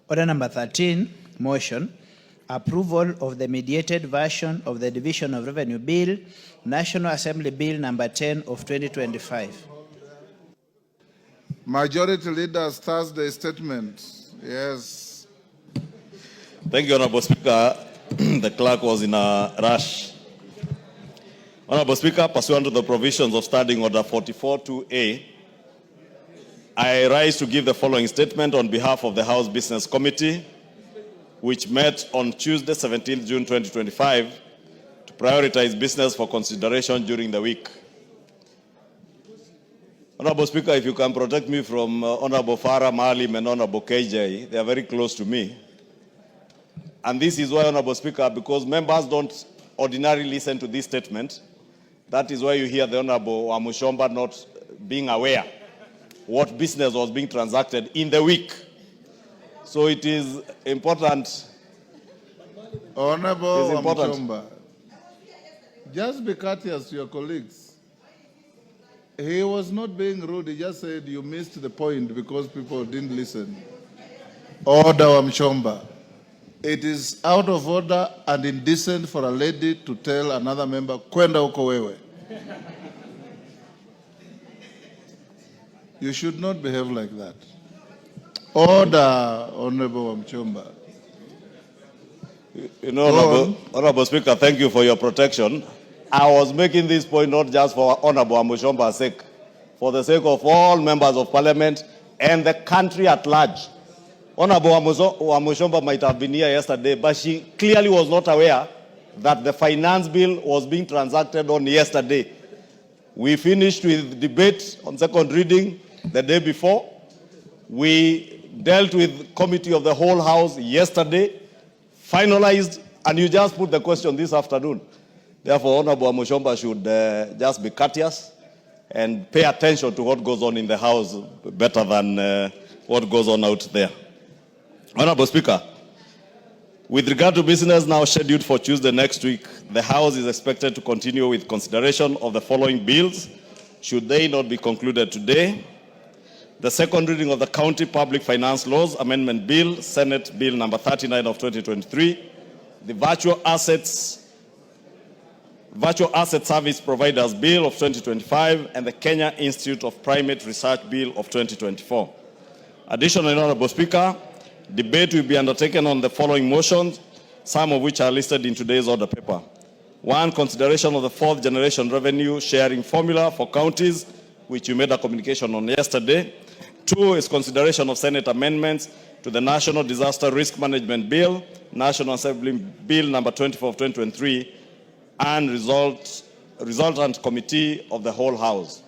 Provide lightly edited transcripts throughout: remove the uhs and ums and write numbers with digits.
Order number 13, motion, approval of the mediated version of the Division of Revenue Bill, National Assembly Bill number 10 of 2025. Majority Leader's Thursday statement. Yes. Thank you, Honorable Speaker. The clerk was in a rush. Honorable Speaker, pursuant to the provisions of Standing Order 44-2A, I rise to give the following statement on behalf of the House Business Committee, which met on Tuesday, 17th June 2025, to prioritize business for consideration during the week. Honorable Speaker, if you can protect me from Honorable Farah Maalim and Honorable KJ, they are very close to me. And this is why, Honorable Speaker, because members don't ordinarily listen to this statement, that is why you hear the Honorable Wamuchomba not being aware what business was being transacted in the week. So it is important. Honorable Wamuchomba, just be courteous to your colleagues. He was not being rude. He just said you missed the point because people didn't listen. Order, Wamuchomba. It is out of order and indecent for a lady to tell another member, kwenda huko wewe. You should not behave like that. Order, Honorable Wamuchomba. You know, Honorable Speaker, thank you for your protection. I was making this point not just for Honorable Wamuchomba's sake, for the sake of all members of Parliament and the country at large. Honorable Wamuchomba might have been here yesterday, but she clearly was not aware that the finance bill was being transacted on yesterday. We finished with debate on second reading the day before. We dealt with Committee of the Whole House yesterday, finalized, and you just put the question this afternoon. Therefore, Honorable Wamuchomba should just be courteous and pay attention to what goes on in the House better than what goes on out there. Honorable Speaker, with regard to business now scheduled for Tuesday next week, the House is expected to continue with consideration of the following bills, should they not be concluded today. The second reading of the County Public Finance Laws Amendment Bill, Senate Bill number 39 of 2023, the Virtual Asset Service Providers Bill of 2025, and the Kenya Institute of Primate Research Bill of 2024. Additionally, Honorable Speaker, debate will be undertaken on the following motions, some of which are listed in today's order paper. 1, consideration of the fourth generation revenue sharing formula for counties, which you made a communication on yesterday. 2 is consideration of Senate amendments to the National Disaster Risk Management Bill, National Assembly Bill number 24 of 2023, and resultant committee of the whole House.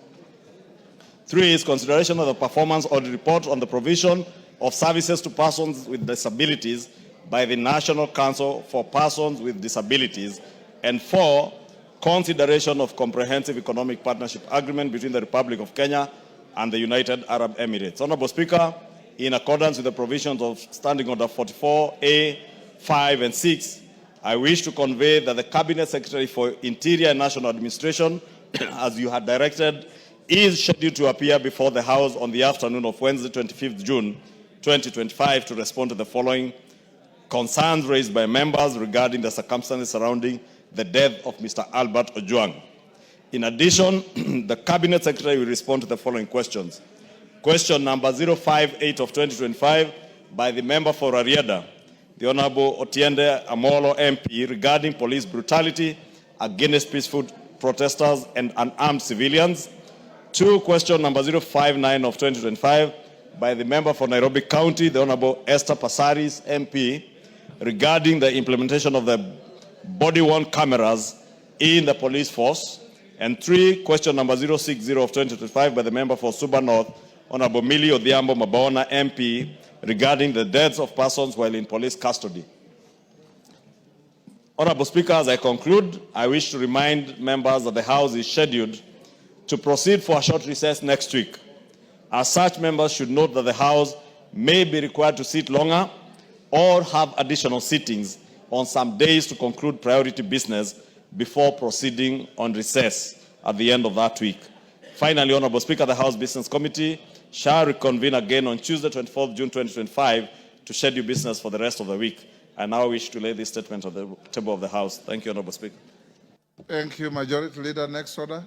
3 is consideration of the performance audit report on the provision of services to persons with disabilities by the National Council for Persons with Disabilities. And 4, consideration of comprehensive economic partnership agreement between the Republic of Kenya and the United Arab Emirates. Honorable Speaker, in accordance with the provisions of Standing Order 44A, 5 and 6, I wish to convey that the Cabinet Secretary for Interior and National Administration, as you had directed, is scheduled to appear before the House on the afternoon of Wednesday, 25th June 2025, to respond to the following concerns raised by members regarding the circumstances surrounding the death of Mr. Albert Ojwang. In addition, the Cabinet Secretary will respond to the following questions. Question number 058 of 2025 by the member for Rarieda, the Honorable Otiende Amolo MP, regarding police brutality against peaceful protesters and unarmed civilians. 2, question number 059 of 2025 by the member for Nairobi County, the Honorable Esther Passaris MP, regarding the implementation of the body-worn cameras in the police force. And 3, question number 060 of 2025 by the member for Suba North, Honorable Millie Odhiambo Mabona MP, regarding the deaths of persons while in police custody. Honorable Speaker, as I conclude, I wish to remind members that the House is scheduled to proceed for a short recess next week. As such, members should note that the House may be required to sit longer or have additional sittings on some days to conclude priority business before proceeding on recess at the end of that week. Finally, Honorable Speaker, the House Business Committee shall reconvene again on Tuesday, 24th June 2025 to schedule business for the rest of the week. I now wish to lay this statement on the table of the House. Thank you, Honorable Speaker. Thank you, Majority Leader. Next order.